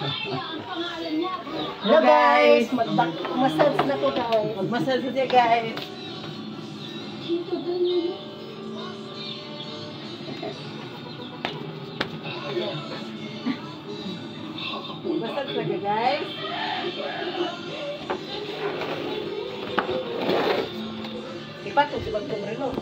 Hello guys, massage na to guys. Mag-massage siya guys. Massage na ka guys. Ipatok si Bagtong Rino.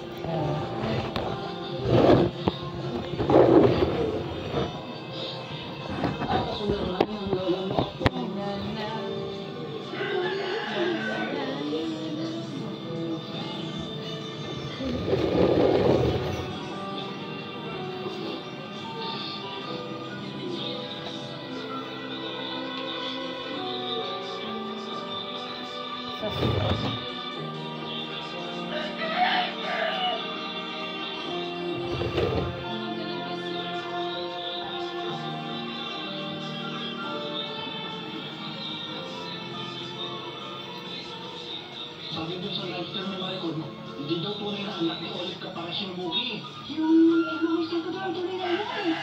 Sabi doon sa lifestyle ni Michael, hindi daw tunay na anak ni Olive kapara siyang bugi. Yung evolution ko daw ang tuloy na yun.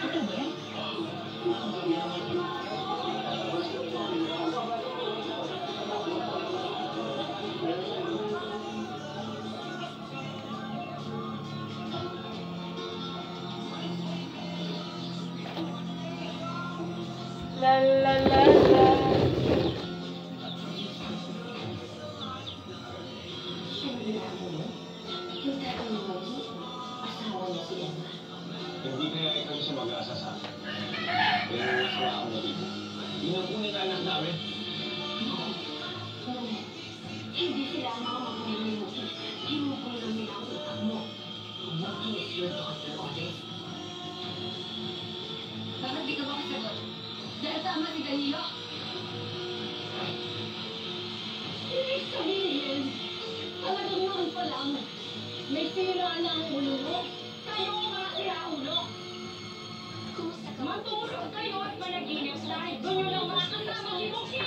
Totoo ba yan? La la la la. Yung tatay ni Maggie, asawa niya si Emma. Hindi kaya ikaw siya mag-aasa sa akin. Pero wala akong nabito. Yun ang unang anak namin. Hindi sila ang mga magulang mo. Ginugulo namin ang utak mo. What is your daughter, Olive? Bakit di ka ba kasagot? Dahil tama si Danilo? Ibig sabihin, talagang noon pa lang, may sira na ang ulo mo. Kayo ang mga sira-ulo. Kumusta ka? Matulog kayo at managinip dahil doon yun ang mga kasama ni Muki.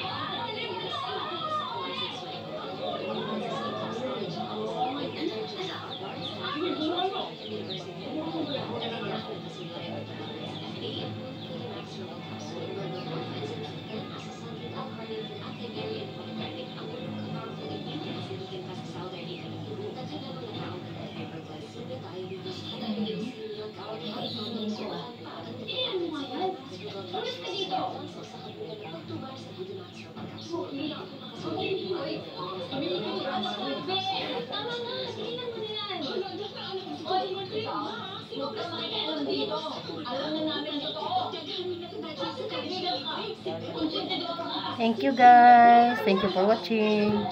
Iyan mo nga yan. Ulit ka dito. Tama na, tingnan mo na yan. Oy, huwag ka makikialam dito. Alam na namin ang totoo. Thank you guys. Thank you for watching.